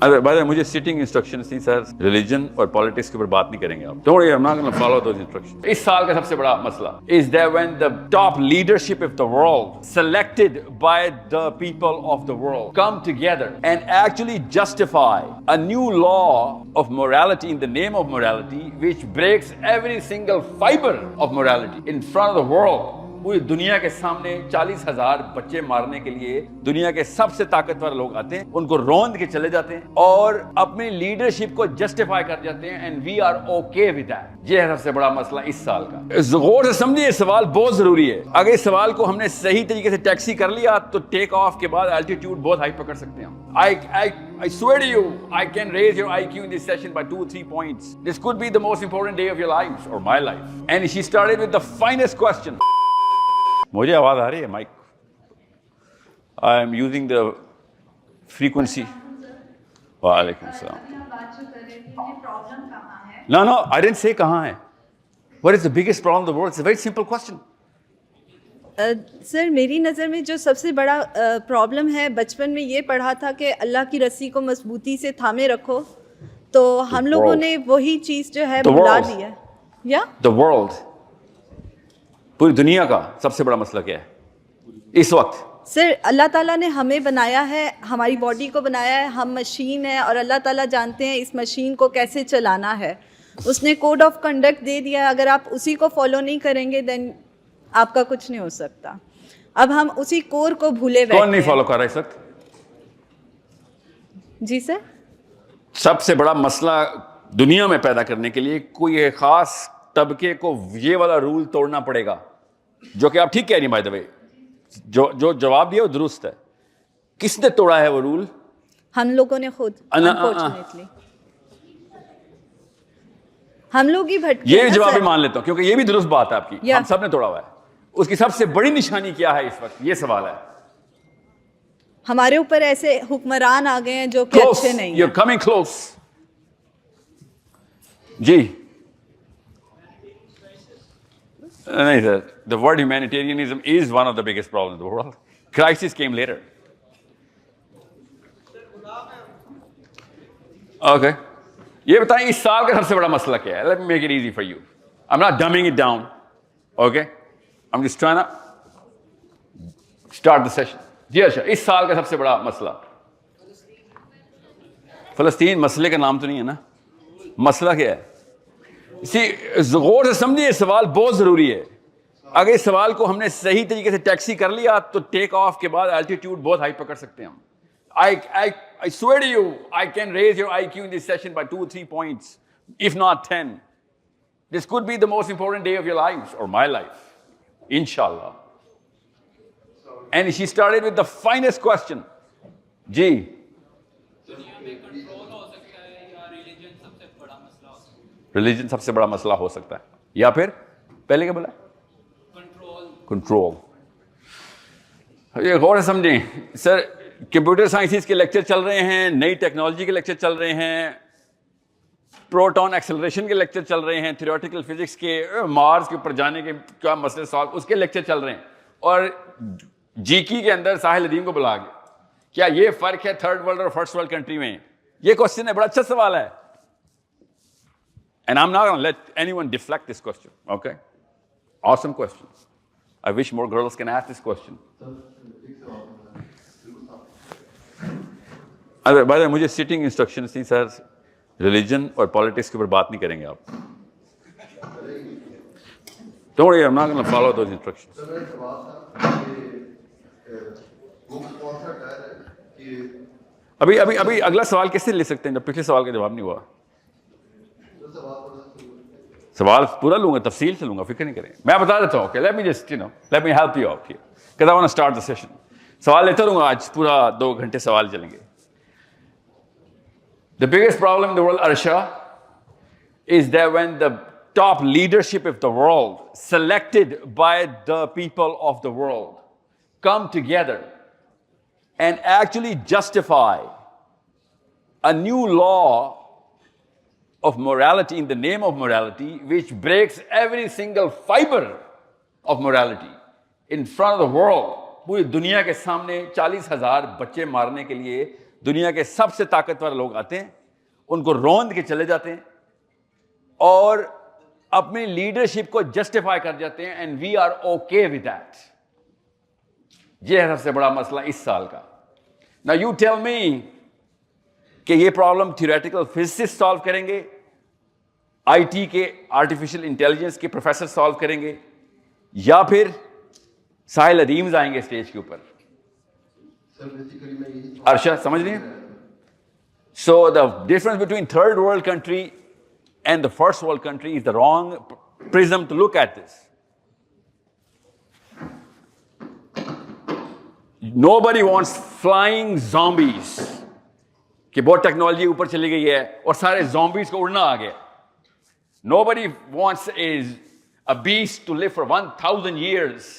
अरे मुझे sitting instructions थी सर, रिलीजन और पॉलिटिक्स के ऊपर बात नहीं करेंगे आप। Don't worry, I am not gonna follow those instructions. इस साल का सबसे बड़ा मसला is that when the top leadership of the world selected by the people of the world come together and actually justify a new law of morality in the name of morality which breaks every single fiber of morality in front of the world। पूरी दुनिया के सामने 40,000 बच्चे मारने के लिए दुनिया के सबसे ताकतवर लोग आते हैं, उनको रौंद के चले जाते हैं और अपनी लीडरशिप को जस्टिफाई कर जाते हैं, and we are okay with that. ये है सबसे बड़ा मसला इस साल का। गौर से समझिए, ये सवाल बहुत जरूरी है। अगर इस सवाल को हमने सही तरीके से टैक्सी कर लिया तो टेक ऑफ के बाद एल्टीट्यूड बहुत हाई पकड़ सकते हैं हम। I swear to you, I can raise your IQ in this session by 2-3 points. This could be the most important day of your lives or my life. And she started with the finest question. मुझे आवाज आ रही है mic? I am using the frequency. वालेकुम सलाम। No I didn't say कहाँ है। What is the biggest problem in the world? It's a very simple question. Sir, मेरी नज़र में जो सबसे बड़ा प्रॉब्लम है, बचपन में ये पढ़ा था कि अल्लाह की रस्सी को मजबूती से थामे रखो, तो हम लोगों ने वही चीज़ जो है भुला दी है। या द वर्ल्ड, पूरी दुनिया का सबसे बड़ा मसला क्या है इस वक्त? सर, अल्लाह ताला ने हमें बनाया है, हमारी बॉडी को बनाया है, हम मशीन है और अल्लाह ताला जानते हैं इस मशीन को कैसे चलाना है। उसने कोड ऑफ कंडक्ट दे दिया, अगर आप उसी को फॉलो नहीं करेंगे देन आपका कुछ नहीं हो सकता। अब हम उसी कोर को भूले बैठे हैं। कौन नहीं फॉलो कर रहा है इस वक्त? जी सर, सबसे बड़ा मसला दुनिया में पैदा करने के लिए कोई एक खास तबके को ये वाला रूल तोड़ना पड़ेगा, जो कि आप ठीक कह रही हैं बाय द वे। जो जवाब दिया वो दुरुस्त है। किसने तोड़ा है वो रूल? हम लोगों ने खुद, अनफॉर्चुनेटली हम लोग ही भटके। ये जवाब भी मान लेता हूं क्योंकि ये भी दुरुस्त बात है आपकी। हम सब ने तोड़ा हुआ है। उसकी सबसे बड़ी निशानी क्या है इस वक्त? ये सवाल है। हमारे ऊपर ऐसे हुक्मरान आ गए हैं जो कि अच्छे नहीं हैं। You're coming close। जी नहीं sir, the word humanitarianism is one of the biggest problems in the world. Crisis came later. Okay. ये बताएं इस साल का सबसे बड़ा मसला क्या है? Let me make it easy for you. I'm not dumbing it down. Okay? I'm just trying to start the session. जी अच्छा, इस साल का सबसे बड़ा मसला फलस्तीन। मसले का नाम तो नहीं है ना? मसला क्या है? इसी गौर से समझिए, ये सवाल बहुत जरूरी है। अगर इस सवाल को हमने सही तरीके से टैक्सी कर लिया तो टेक ऑफ के बाद एल्टीट्यूड बहुत हाई पकड़ सकते हैं हम। I swear to you, I can raise your IQ in this session by 2-3 points, if not 10. This could be the most important day of your lives or my life, inshallah. And she started with the finest question. जी, religion सबसे बड़ा मसला हो सकता है, या फिर पहले क्या बोला? कंट्रोल। ये गौर से समझें सर, कंप्यूटर साइंसेस के लेक्चर चल रहे हैं, नई टेक्नोलॉजी के लेक्चर चल रहे हैं, प्रोटॉन एक्सेलरेशन के लेक्चर चल रहे हैं, थ्योरेटिकल फिजिक्स के, मार्स के ऊपर जाने के क्या मसले सॉल्व, उसके लेक्चर चल रहे हैं। और जीकी के अंदर साहिल अदीम को बुला के, क्या ये फर्क है थर्ड वर्ल्ड और फर्स्ट वर्ल्ड कंट्री में? ये क्वेश्चन है, बड़ा अच्छा सवाल है। And I'm not going to let anyone deflect this question, okay? Awesome question. I wish more girls can ask this question. अरे बाय द वे, मुझे सिटिंग इंस्ट्रक्शंस थी सर, रिलीजन और पॉलिटिक्स के ऊपर बात नहीं करेंगे आप। Don't worry, I'm not going to follow those instructions. अभी अगला सवाल कैसे ले सकते हैं जब पिछले सवाल का जवाब नहीं हुआ? सवाल पूरा लूंगा, तफसील से लूंगा, फिक्र नहीं करें। मैं बता देता हूँ, okay, let me help you out here, because I want to start the session. सवाल लेता रहूंगा, आज पूरा 2 घंटे सवाल चलेंगे। The biggest problem in the world, Arsha, is that when the top leadership of the world, selected by the people of the world, come together and actually justify a new law of morality in the name of morality, which breaks every single fiber of morality in front of the world. पूरी दुनिया के सामने 40,000 बच्चे मारने के लिए दुनिया के सबसे ताकतवर लोग आते हैं, उनको रौंद के चले जाते हैं और अपनी लीडरशिप को जस्टिफाई कर जाते हैं, and we are okay with that. यह है सबसे बड़ा मसला इस साल का। नाउ यू टेल मी कि ये प्रॉब्लम थ्योरेटिकल फिजिसिस्ट सॉल्व करेंगे, आईटी के आर्टिफिशियल इंटेलिजेंस के प्रोफेसर सॉल्व करेंगे, या फिर साहिल अदीम्स आएंगे स्टेज के ऊपर। अर्शा समझ रही है? So the difference between third world country and the first world country is the wrong prism to look at this. Nobody wants flying zombies कि बहुत टेक्नोलॉजी ऊपर चली गई है और सारे zombies को उड़ना आ गया। Nobody wants a beast to live for 1000 years.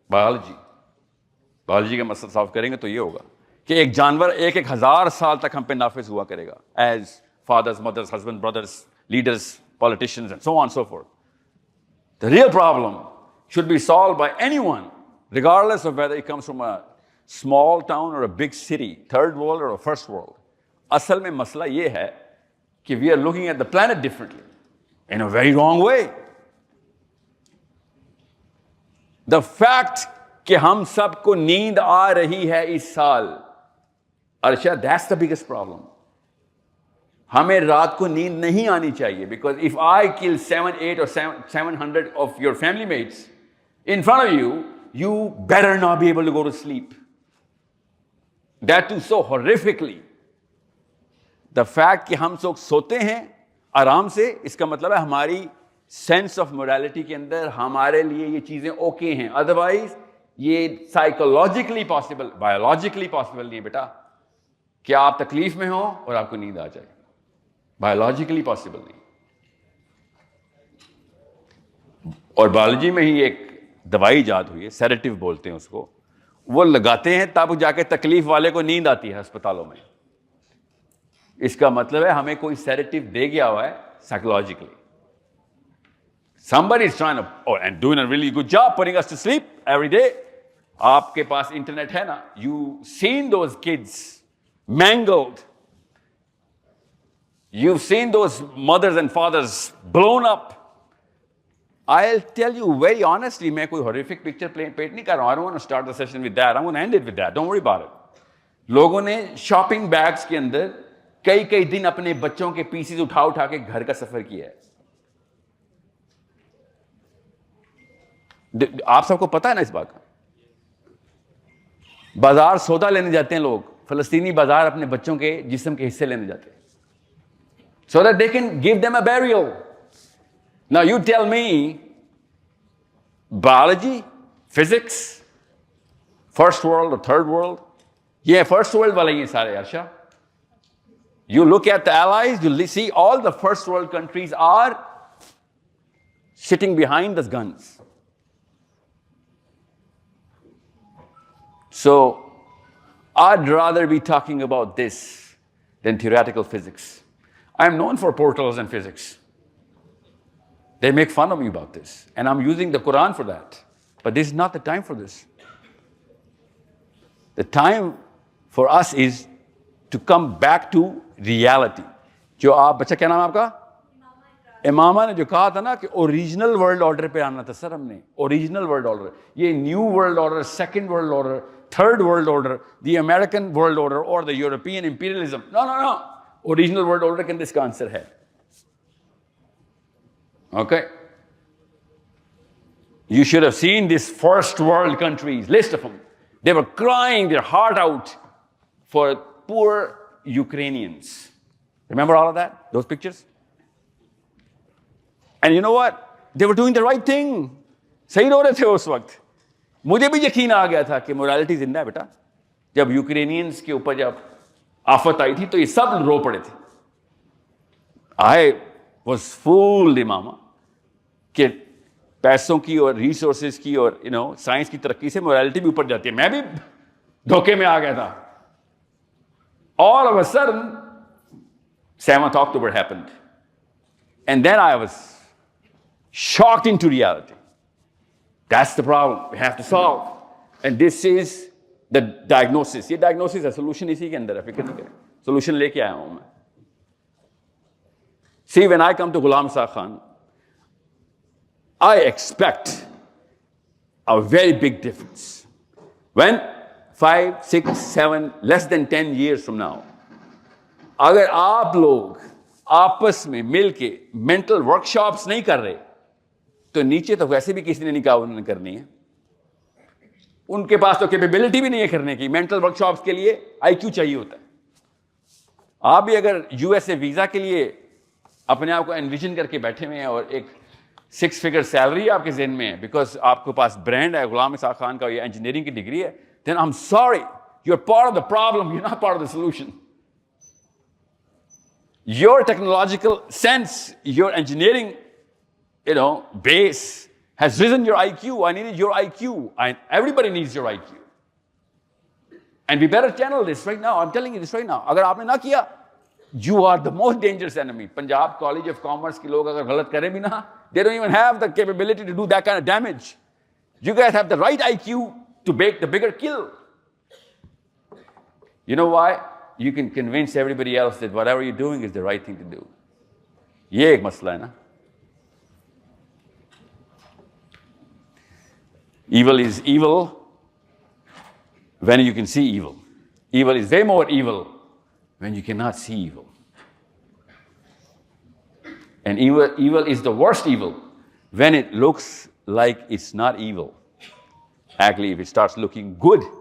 Biology का मसला सॉल्व करेंगे तो ये होगा कि एक जानवर एक हजार साल तक हम पे नाफिज हुआ करेगा, as fathers, mothers, husband, brothers, leaders, politicians and so on so forth. The real problem should be solved by anyone, regardless of whether it comes from a small town or a big city, third world or a first world. असल में मसला ये है कि we are looking at the planet differently, in a very wrong way. The fact कि हम सबको नींद आ रही है इस साल, अर्शा, that's the biggest problem. हमें रात को नींद नहीं आनी चाहिए, because if I kill 7, 8 or 700 of your family mates in front of you, you better not be able to go to sleep. That too so horrifically. The fact कि हम लोग सोते हैं आराम से, इसका मतलब है हमारी सेंस ऑफ मोरालिटी के अंदर हमारे लिए ये चीजें ओके हैं। अदरवाइज ये साइकोलॉजिकली पॉसिबल, बायोलॉजिकली पॉसिबल नहीं है बेटा कि आप तकलीफ में हो और आपको नींद आ जाए। बायोलॉजिकली पॉसिबल नहीं। और बायोलॉजी में ही एक दवाई इजाद हुई है, सेडेटिव बोलते हैं उसको, वो लगाते हैं तब जाके तकलीफ वाले को नींद आती है अस्पतालों में। इसका मतलब है हमें कोई सेडेटिव दे गया हुआ है psychologically. Somebody is trying to, and doing a really good job putting us to sleep every day. आपके पास इंटरनेट है ना, you seen those kids mangled. You've seen those mothers and fathers blown up. I'll tell you very honestly, मैं कोई horrific picture paint नहीं कर रहा हूँ. I don't want to start the session with that. I'm going to end it with that. Don't worry about it. लोगों ने shopping bags के अंदर कई दिन अपने बच्चों के पीसेस उठा के घर का सफर किया है। आप सबको पता है ना इस बात का। बाजार सौदा लेने जाते हैं लोग, फलस्तीनी बाजार अपने बच्चों के जिस्म के हिस्से लेने जाते हैं, so that they can give them a burial. Now you tell me, biology, physics, first world or third world, ये first world वाले ये सारे। अर्शा, you look at the allies, you see all the first world countries are sitting behind the guns. So, I'd rather be talking about this than theoretical physics. I'm known for portals and physics. They make fun of me about this, and I'm using the Quran for that. But this is not the time for this. The time for us is to come back to reality. जो आप, बच्चा क्या नाम है आपका? इमामा ने जो कहा था ना कि ओरिजिनल वर्ल्ड ऑर्डर पे आना था सर हमने, ओरिजिनल वर्ल्ड ऑर्डर। ये new world order, second world order, third world order, the American world order और the European imperialism, no, original world order के अंदर इसका आंसर है। Okay, you should have seen these first world countries, list of them. They were crying their heart out for poor Ukrainians. Remember all of that, those pictures? And you know what? They were doing the right thing. सही रो रहे थे उस वक्त। मुझे भी यकीन आ गया था कि मोरालिटी जिंदा है बेटा। जब यूक्रेनियंस के ऊपर जब आफत आई थी तो ये सब रो पड़े थे। I was fooled, इमामा, कि पैसों की और रिसोर्सेज की और साइंस की तरक्की से मोरालिटी भी ऊपर जाती है। मैं भी धोखे में आ गया था। All of a sudden, 7th October happened. And then I was shocked into reality. That's the problem we have to solve. And this is the diagnosis, ये डायग्नोसिस है, सोल्यूशन इसी के अंदर है, फिक्र नहीं करें, सोल्यूशन लेके आया हूं मैं. See, when I come to Ghulam Ishaq Khan, I expect a very big difference. When 5, 6, 7, less than 10 years from now, अगर आप लोग आपस में मिलके मेंटल वर्कशॉप्स नहीं कर रहे, तो नीचे तो वैसे भी किसी ने नहीं कहा उन्होंने करनी है. उनके पास तो कैपेबिलिटी भी नहीं है करने की. मेंटल वर्कशॉप्स के लिए आईक्यू चाहिए होता है. आप भी अगर यूएसए वीजा के लिए अपने आप को एनविजन करके बैठे हुए हैं और एक 6 फिगर सैलरी आपके जेहन में है, बिकॉज आपके पास ब्रांड है गुलाम इसाक खान का, ये इंजीनियरिंग की डिग्री है, then I am sorry, you are part of the problem, you are not part of the solution. Your technological sense, your engineering, base has risen your IQ. I needed your IQ. Everybody needs your IQ. And we better channel this right now. I'm telling you this right now. अगर आपने ना किया, you are the most dangerous enemy. Punjab College of Commerce के लोग अगर गलत करें भी ना, they don't even have the capability to do that kind of damage. You guys have the right IQ to make the bigger kill. You know why? You can convince everybody else that whatever you're doing is the right thing to do. ये एक मसला है ना. Evil is evil when you can see evil. Evil is way more evil when you cannot see evil. And evil is the worst evil when it looks like it's not evil. Actually, if it starts looking good,